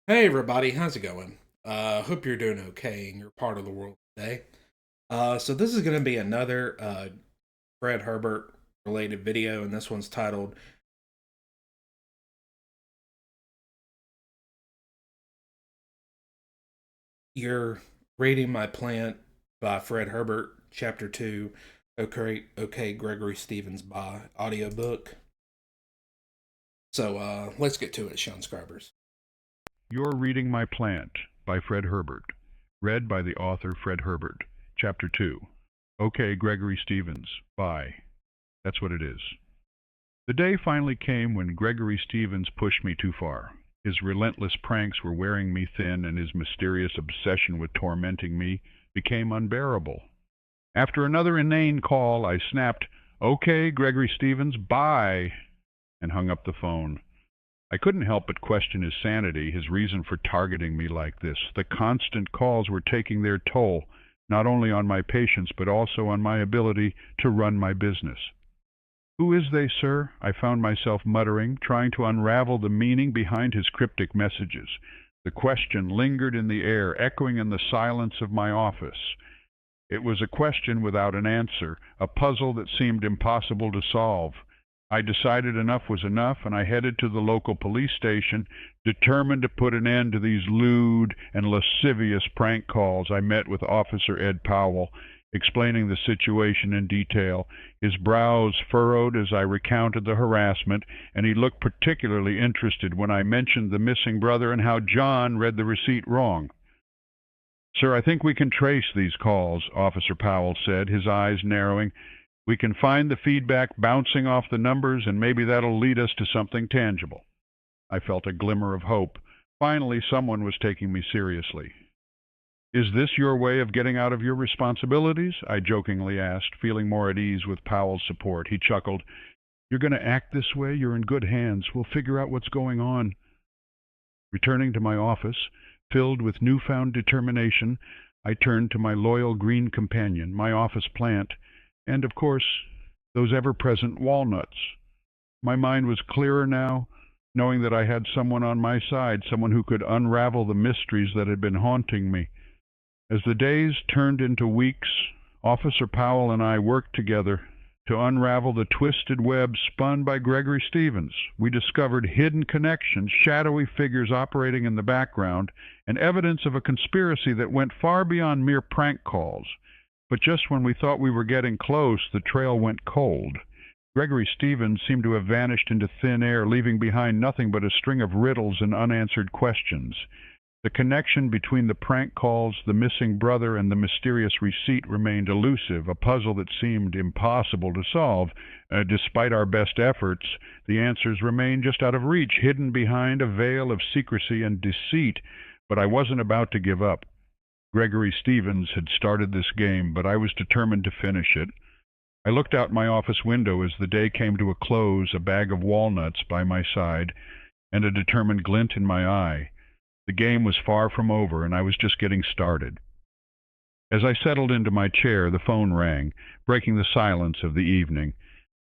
Hey everybody, how's it going? Hope you're doing okay and you're part of the world today. So this is going to be another Fred Herbert related video, and this one's titled "You're Reading My Plant" by Fred Herbert, Chapter 2. Okay, Gregory StevensBYE audiobook. So let's get to it, Sean Scribers. You're Reading My Plant by Fred Herbert. Read by the author Fred Herbert. Chapter 2. Okay, Gregory Stevens. Bye. That's what it is. The day finally came when Gregory Stevens pushed me too far. His relentless pranks were wearing me thin, and his mysterious obsession with tormenting me became unbearable. After another inane call, I snapped, "Okay, Gregory Stevens, bye," and hung up the phone. I couldn't help but question his sanity, his reason for targeting me like this. The constant calls were taking their toll, not only on my patience, but also on my ability to run my business. "Who is they, sir?" I found myself muttering, trying to unravel the meaning behind his cryptic messages. The question lingered in the air, echoing in the silence of my office. It was a question without an answer, a puzzle that seemed impossible to solve. I decided enough was enough, and I headed to the local police station, determined to put an end to these lewd and lascivious prank calls. I met with Officer Ed Powell, explaining the situation in detail. His brows furrowed as I recounted the harassment, and he looked particularly interested when I mentioned the missing brother and how John read the receipt wrong. "Sir, I think we can trace these calls," Officer Powell said, his eyes narrowing. "We can find the feedback bouncing off the numbers, and maybe that'll lead us to something tangible." I felt a glimmer of hope. Finally, someone was taking me seriously. "Is this your way of getting out of your responsibilities?" I jokingly asked, feeling more at ease with Powell's support. He chuckled. "You're going to act this way? You're in good hands. We'll figure out what's going on." Returning to my office, filled with newfound determination, I turned to my loyal green companion, my office plant, and, of course, those ever-present walnuts. My mind was clearer now, knowing that I had someone on my side, someone who could unravel the mysteries that had been haunting me. As the days turned into weeks, Officer Powell and I worked together to unravel the twisted web spun by Gregory Stevens. We discovered hidden connections, shadowy figures operating in the background, and evidence of a conspiracy that went far beyond mere prank calls. But just when we thought we were getting close, the trail went cold. Gregory Stevens seemed to have vanished into thin air, leaving behind nothing but a string of riddles and unanswered questions. The connection between the prank calls, the missing brother, and the mysterious receipt remained elusive, a puzzle that seemed impossible to solve. Despite our best efforts, the answers remained just out of reach, hidden behind a veil of secrecy and deceit. But I wasn't about to give up. Gregory Stevens had started this game, but I was determined to finish it. I looked out my office window as the day came to a close, a bag of walnuts by my side, and a determined glint in my eye. The game was far from over, and I was just getting started. As I settled into my chair, the phone rang, breaking the silence of the evening.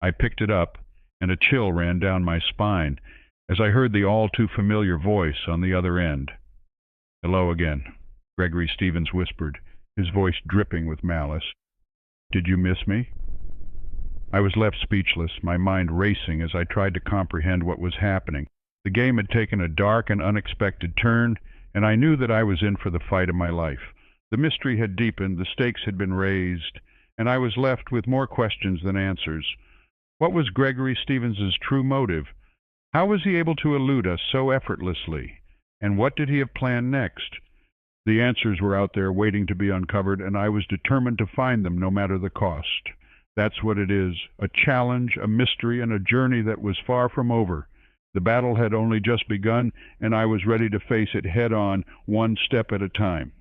I picked it up, and a chill ran down my spine as I heard the all-too-familiar voice on the other end. "Hello again," Gregory Stevens whispered, his voice dripping with malice. "Did you miss me?" I was left speechless, my mind racing as I tried to comprehend what was happening. The game had taken a dark and unexpected turn, and I knew that I was in for the fight of my life. The mystery had deepened, the stakes had been raised, and I was left with more questions than answers. What was Gregory Stevens's true motive? How was he able to elude us so effortlessly? And what did he have planned next? The answers were out there waiting to be uncovered, and I was determined to find them no matter the cost. That's what it is, a challenge, a mystery, and a journey that was far from over. The battle had only just begun, and I was ready to face it head-on, one step at a time.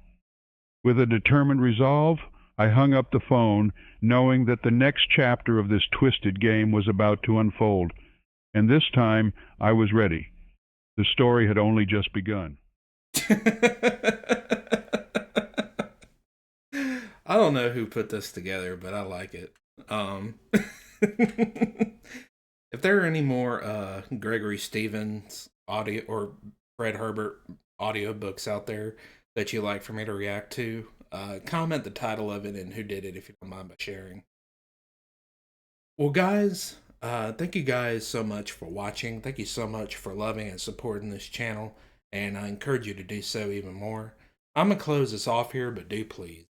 With a determined resolve, I hung up the phone, knowing that the next chapter of this twisted game was about to unfold. And this time, I was ready. The story had only just begun. I don't know who put this together, but I like it. If there are any more Gregory Stevens audio or Fred Herbert audiobooks out there that you like for me to react to, comment the title of it and who did it if you don't mind by sharing. Well, guys, thank you guys so much for watching. Thank you so much for loving and supporting this channel, and I encourage you to do so even more. I'm going to close this off here, but do please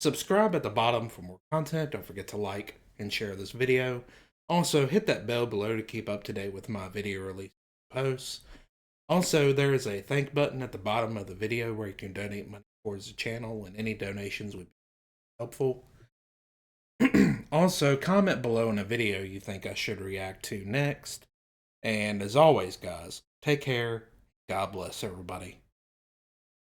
subscribe at the bottom for more content. Don't forget to like and share this video. Also, hit that bell below to keep up to date with my video release posts. Also, there is a thank button at the bottom of the video where you can donate money towards the channel, and any donations would be helpful. Also, comment below in a video you think I should react to next. And as always, guys, take care. God bless everybody.